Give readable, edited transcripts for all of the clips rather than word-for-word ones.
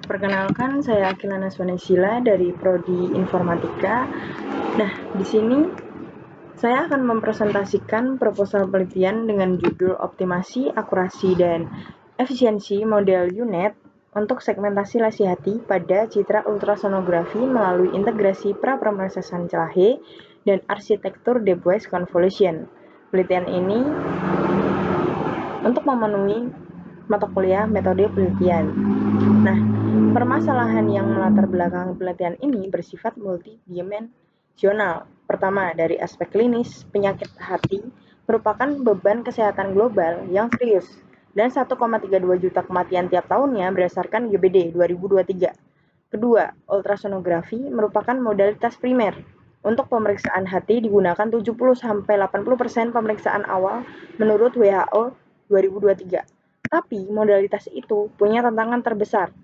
Perkenalkan, saya Akilana Swanesila dari Prodi Informatika. Nah, di sini saya akan mempresentasikan proposal penelitian dengan judul Optimasi, Akurasi, dan Efisiensi Model UNET untuk segmentasi lesi hati pada citra ultrasonografi melalui integrasi pra-pemrosesan Celahe dan arsitektur depth-wise convolution. Penelitian ini untuk memenuhi mata kuliah metode penelitian. Nah, permasalahan yang melatar belakangi penelitian ini bersifat multidimensional. Pertama, dari aspek klinis, penyakit hati merupakan beban kesehatan global yang serius dan 1,32 juta kematian tiap tahunnya berdasarkan GBD 2023. Kedua, ultrasonografi merupakan modalitas primer. Untuk pemeriksaan hati digunakan 70-80% pemeriksaan awal menurut WHO 2023. Tapi modalitas itu punya tantangan terbesar.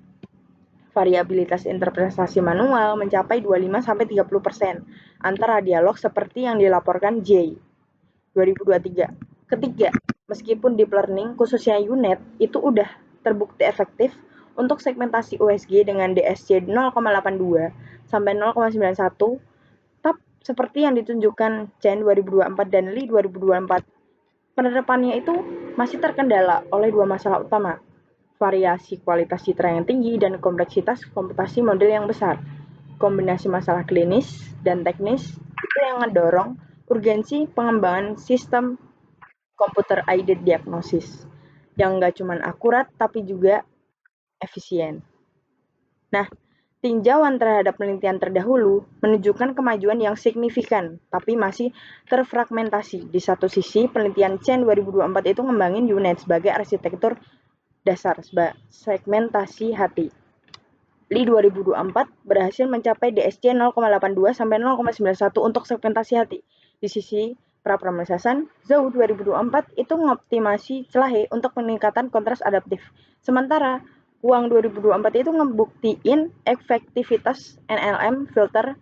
Variabilitas interpretasi manual mencapai 25-30% antara dialog seperti yang dilaporkan J. 2023. Ketiga, meskipun deep learning khususnya UNET itu udah terbukti efektif untuk segmentasi USG dengan DSC 0,82 sampai 0,91, seperti yang ditunjukkan Chen 2024 dan Li 2024, penerapannya itu masih terkendala oleh dua masalah utama, variasi kualitas citra yang tinggi dan kompleksitas komputasi model yang besar. Kombinasi masalah klinis dan teknis itu yang mendorong urgensi pengembangan sistem computer aided diagnosis yang nggak cuma akurat tapi juga efisien. Nah, tinjauan terhadap penelitian terdahulu menunjukkan kemajuan yang signifikan, tapi masih terfragmentasi. Di satu sisi, penelitian Chen 2024 itu ngembangin UNET sebagai arsitektur dasar segmentasi hati. Li 2024 berhasil mencapai DSC 0,82 sampai 0,91 untuk segmentasi hati. Di sisi pra-pemrosesan, Zhou 2024 itu mengoptimasi Celahe untuk peningkatan kontras adaptif. Sementara Wang 2024 itu ngebuktiin efektivitas NLM filter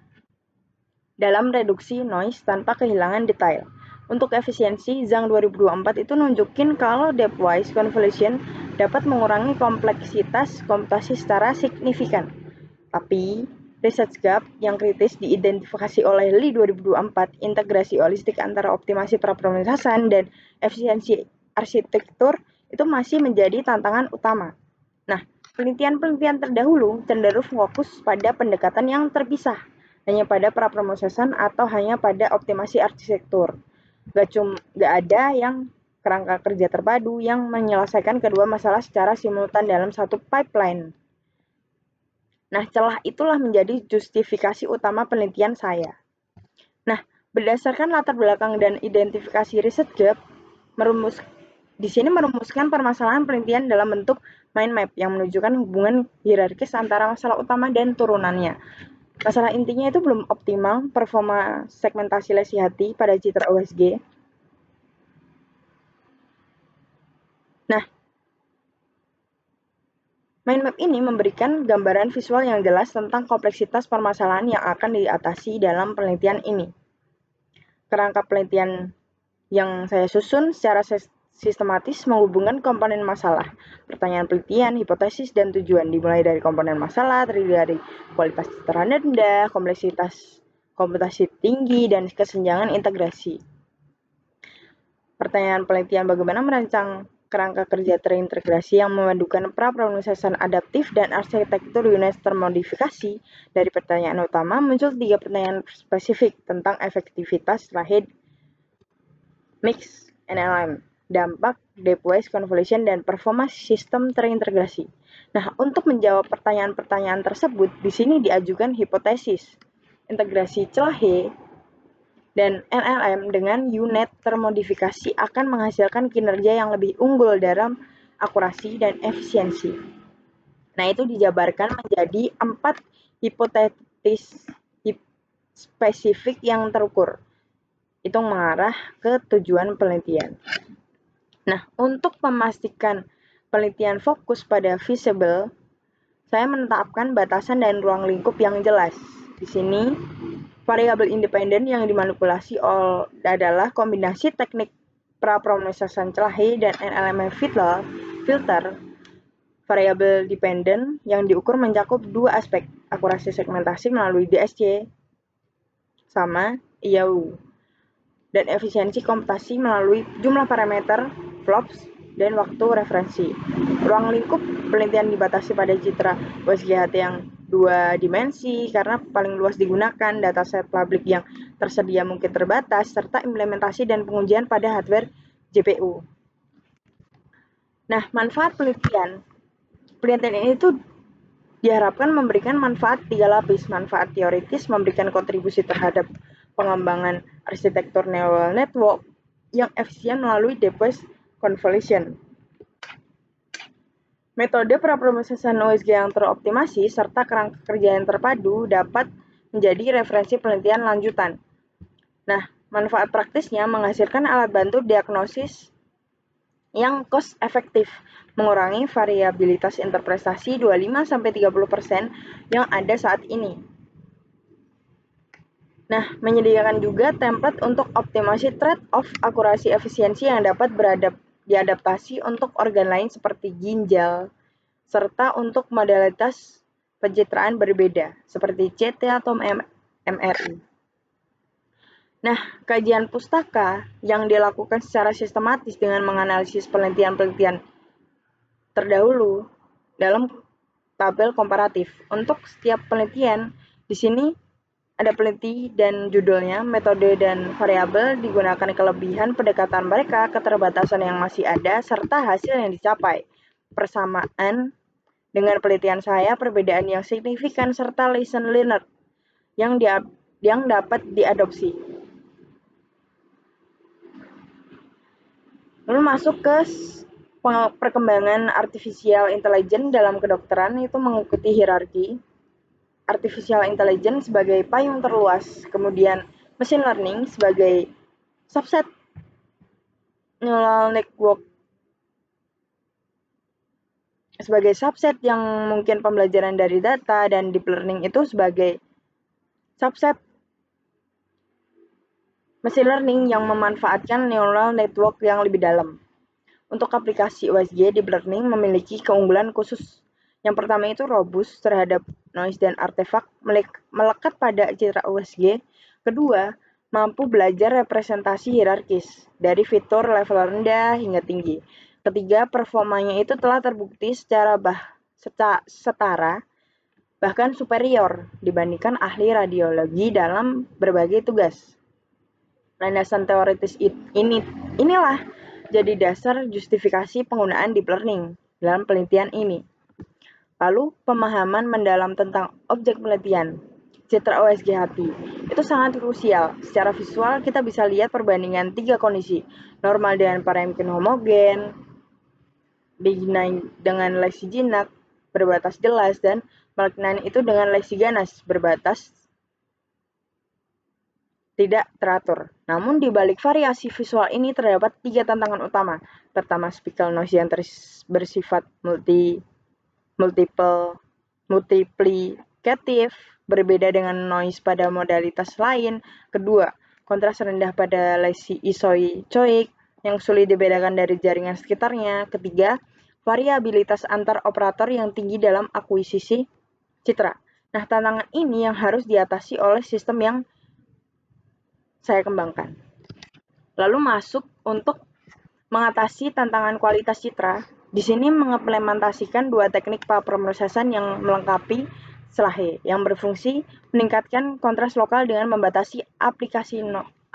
dalam reduksi noise tanpa kehilangan detail. Untuk efisiensi, Zhang 2024 itu nunjukin kalau depth-wise convolution dapat mengurangi kompleksitas komputasi secara signifikan. Tapi, research gap yang kritis diidentifikasi oleh Li 2024, integrasi holistik antara optimasi pra-pemrosesan dan efisiensi arsitektur itu masih menjadi tantangan utama. Nah, penelitian-penelitian terdahulu cenderung fokus pada pendekatan yang terpisah, hanya pada pra-pemrosesan atau hanya pada optimasi arsitektur. Gak ada yang kerangka kerja terpadu yang menyelesaikan kedua masalah secara simultan dalam satu pipeline. Nah, celah itulah menjadi justifikasi utama penelitian saya. Nah, berdasarkan latar belakang dan identifikasi riset gap, di sini merumuskan permasalahan penelitian dalam bentuk mind map yang menunjukkan hubungan hierarkis antara masalah utama dan turunannya. Masalah intinya itu belum optimal performa segmentasi lesi hati pada citra USG. Nah, mind map ini memberikan gambaran visual yang jelas tentang kompleksitas permasalahan yang akan diatasi dalam penelitian ini. Kerangka penelitian yang saya susun secara sistematis menghubungkan komponen masalah, pertanyaan penelitian, hipotesis, dan tujuan, dimulai dari komponen masalah, terdiri dari kualitas citra rendah, kompleksitas komputasi tinggi, dan kesenjangan integrasi. Pertanyaan penelitian bagaimana merancang kerangka kerja terintegrasi yang memadukan pra-pemrosesan adaptif dan arsitektur UNET termodifikasi. Dari pertanyaan utama muncul 3 pertanyaan spesifik tentang efektivitas Celahe mix NLM, dampak depth-wise convolution, dan performa sistem terintegrasi. Nah, untuk menjawab pertanyaan-pertanyaan tersebut, di sini diajukan hipotesis integrasi Celahe dan NLM dengan UNET termodifikasi akan menghasilkan kinerja yang lebih unggul dalam akurasi dan efisiensi. Nah, itu dijabarkan menjadi 4 hipotesis spesifik yang terukur. Itu mengarah ke tujuan penelitian. Nah, untuk memastikan penelitian fokus pada feasible, saya menetapkan batasan dan ruang lingkup yang jelas. Di sini, variabel independen yang dimanipulasi adalah kombinasi teknik pra-pemrosesan Celahe dan NLM filter. variabel dependent yang diukur mencakup dua aspek, akurasi segmentasi melalui DSC sama IAU, dan efisiensi komputasi melalui jumlah parameter, flops, dan waktu referensi. Ruang lingkup penelitian dibatasi pada citra USGHT yang dua dimensi karena paling luas digunakan, dataset publik yang tersedia mungkin terbatas, serta implementasi dan pengujian pada hardware GPU. Nah, manfaat penelitian ini tuh diharapkan memberikan manfaat 3 lapis. Manfaat teoritis memberikan kontribusi terhadap pengembangan arsitektur neural network yang efisien melalui device convolution. Metode praproses USG yang teroptimasi serta kerangka kerja yang terpadu dapat menjadi referensi penelitian lanjutan. Nah, manfaat praktisnya menghasilkan alat bantu diagnosis yang cost efektif, mengurangi variabilitas interpretasi 25-30% yang ada saat ini. Nah, menyediakan juga template untuk optimasi trade-off akurasi efisiensi yang dapat diadaptasi untuk organ lain seperti ginjal, serta untuk modalitas pencitraan berbeda, seperti CT atau MRI. Nah, kajian pustaka yang dilakukan secara sistematis dengan menganalisis penelitian-penelitian terdahulu dalam tabel komparatif. Untuk setiap penelitian, di sini ada peneliti dan judulnya, metode dan variabel digunakan kelebihan pendekatan mereka, keterbatasan yang masih ada, serta hasil yang dicapai. Persamaan dengan penelitian saya, perbedaan yang signifikan, serta lesson learned yang dapat diadopsi. Lalu masuk ke perkembangan artificial intelligence dalam kedokteran, itu mengikuti hierarki. Artificial intelligence sebagai payung terluas, kemudian machine learning sebagai subset neural network sebagai subset yang mungkin pembelajaran dari data, dan deep learning itu sebagai subset machine learning yang memanfaatkan neural network yang lebih dalam. Untuk aplikasi USG, deep learning memiliki keunggulan khusus. Yang pertama itu robust terhadap noise dan artefak melekat pada citra USG. Kedua, mampu belajar representasi hierarkis dari fitur level rendah hingga tinggi. Ketiga, performanya itu telah terbukti secara setara, bahkan superior dibandingkan ahli radiologi dalam berbagai tugas. Landasan teoritis inilah jadi dasar justifikasi penggunaan deep learning dalam penelitian ini. Lalu, pemahaman mendalam tentang objek penelitian, citra USGHT, itu sangat krusial. Secara visual, kita bisa lihat perbandingan 3 kondisi, normal dengan parenkin homogen, benign dengan lesi jinak, berbatas jelas, dan malignant itu dengan lesi ganas, berbatas tidak teratur. Namun di balik variasi visual ini terdapat 3 tantangan utama. Pertama, speckle noise yang bersifat multiplikatif, berbeda dengan noise pada modalitas lain. Kedua, kontras rendah pada lesi isochoic yang sulit dibedakan dari jaringan sekitarnya. Ketiga, variabilitas antar operator yang tinggi dalam akuisisi citra. Nah, tantangan ini yang harus diatasi oleh sistem yang saya kembangkan. Lalu masuk untuk mengatasi tantangan kualitas citra. Di sini mengimplementasikan 2 teknik pemrosesan yang melengkapi SLAHE, yang berfungsi meningkatkan kontras lokal dengan membatasi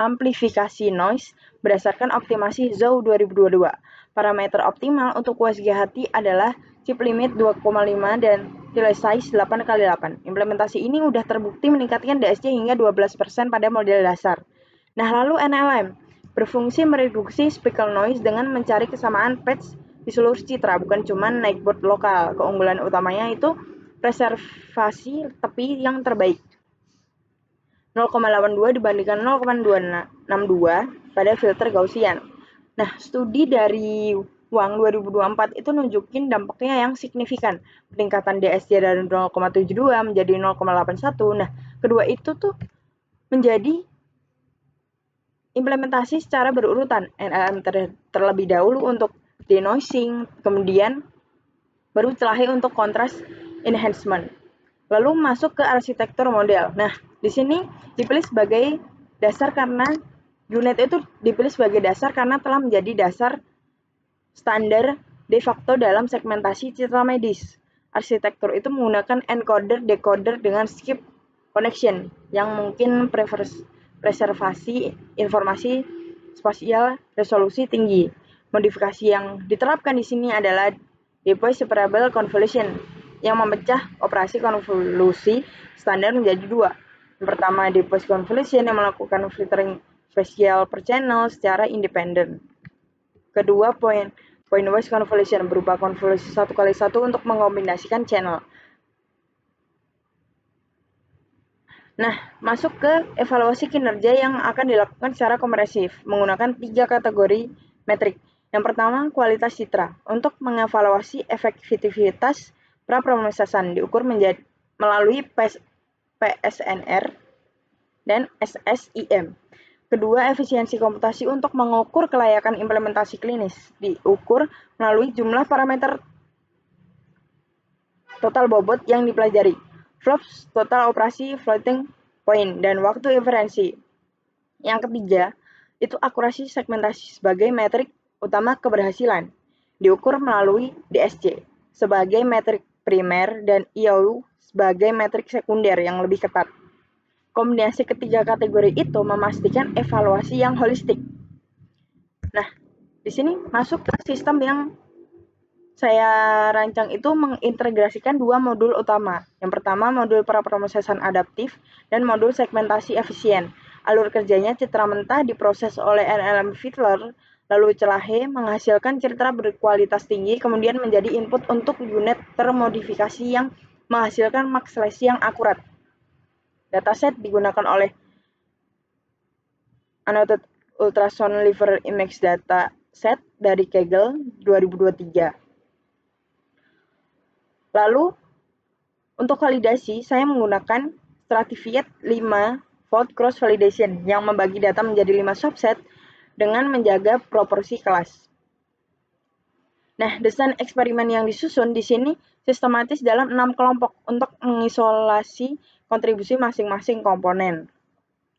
amplifikasi noise berdasarkan optimasi Zhou 2022. Parameter optimal untuk USGHT adalah chip limit 2,5 dan delay size 8x8. Implementasi ini sudah terbukti meningkatkan DSC hingga 12% pada model dasar. Nah, lalu NLM berfungsi mereduksi speckle noise dengan mencari kesamaan patch di seluruh citra, bukan cuma neighborhood lokal. Keunggulan utamanya itu preservasi tepi yang terbaik, 0,82 dibandingkan 0,262 pada filter Gaussian. Nah, studi dari Wang 2024 itu nunjukin dampaknya yang signifikan. Peningkatan DSC dari 0,72 menjadi 0,81. Nah, kedua itu tuh menjadi implementasi secara berurutan. NLM terlebih dahulu untuk denoising, kemudian baru celahi untuk kontras enhancement. Lalu masuk ke arsitektur model. Nah, di sini dipilih sebagai dasar karena unit itu dipilih sebagai dasar karena telah menjadi dasar standar de facto dalam segmentasi citra medis. Arsitektur itu menggunakan encoder decoder dengan skip connection yang mungkin preservasi informasi spasial resolusi tinggi. Modifikasi yang diterapkan di sini adalah Depois separable convolution yang memecah operasi konvolusi standar menjadi dua. Yang pertama, Depois convolution yang melakukan filtering spesial per channel secara independen. Kedua, point-wise convolution berupa konvolusi 1x1 untuk mengombinasikan channel. Nah, masuk ke evaluasi kinerja yang akan dilakukan secara komprehensif menggunakan 3 kategori metrik. Yang pertama, kualitas citra. Untuk mengevaluasi efektivitas prapromsesan diukur melalui PSNR dan SSIM. Kedua, efisiensi komputasi untuk mengukur kelayakan implementasi klinis diukur melalui jumlah parameter total bobot yang dipelajari, flops, total operasi, floating point, dan waktu inferensi. Yang ketiga, itu akurasi segmentasi sebagai metrik utama keberhasilan, diukur melalui DSC sebagai metrik primer dan IOU sebagai metrik sekunder yang lebih ketat. Kombinasi ketiga kategori itu memastikan evaluasi yang holistik. Nah, di sini masuk ke sistem yang saya rancang itu mengintegrasikan dua modul utama. Yang pertama, modul prapromsesan adaptif dan modul segmentasi efisien. Alur kerjanya citra mentah diproses oleh NLM Fiddler, lalu celahe menghasilkan citra berkualitas tinggi, kemudian menjadi input untuk unit termodifikasi yang menghasilkan max size yang akurat. Dataset digunakan oleh Annotated Ultrasound Liver Image Data Set dari Kaggle 2023. Lalu, untuk validasi, saya menggunakan Stratified 5 Fold Cross Validation yang membagi data menjadi 5 subset dengan menjaga proporsi kelas. Nah, desain eksperimen yang disusun di sini sistematis dalam 6 kelompok untuk mengisolasi kontribusi masing-masing komponen.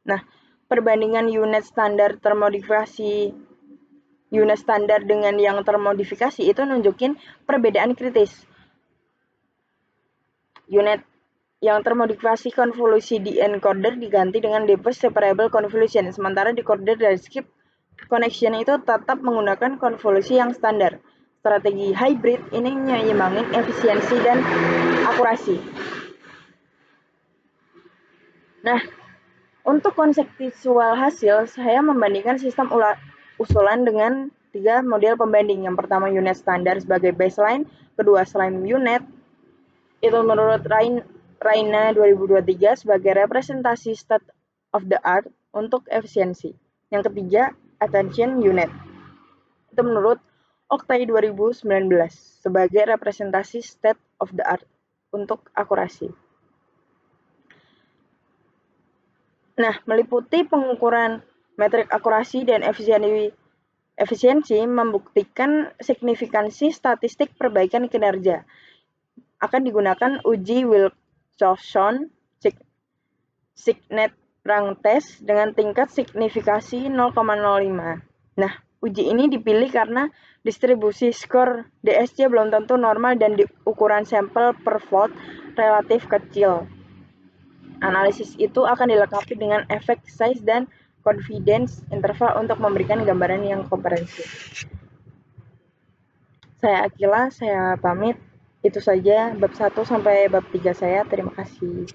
Nah, perbandingan unit standar dengan yang termodifikasi itu nunjukin perbedaan kritis. Unit yang termodifikasi konvolusi di encoder diganti dengan Depois separable convolution, sementara decoder dari skip connection itu tetap menggunakan konvolusi yang standar. Strategi hybrid ini menyeimbangkan efisiensi dan akurasi. Nah, untuk konseptual hasil, saya membandingkan sistem usulan dengan 3 model pembanding. Yang pertama, unit standar sebagai baseline, kedua, slime unit, itu menurut Raina 2023 sebagai representasi state of the art untuk efisiensi. Yang ketiga, attention unit. Itu menurut Oktay 2019 sebagai representasi state of the art untuk akurasi. Nah, meliputi pengukuran metrik akurasi dan efisiensi membuktikan signifikansi statistik perbaikan kinerja. Akan digunakan uji Wilcoxon Signet Rank Test dengan tingkat signifikasi 0,05. Nah, uji ini dipilih karena distribusi skor DSC belum tentu normal dan ukuran sampel per volt relatif kecil. Analisis itu akan dilengkapi dengan efek size dan confidence interval untuk memberikan gambaran yang komprehensif. Saya Akila, saya pamit. Itu saja bab 1 sampai bab 3 saya. Terima kasih.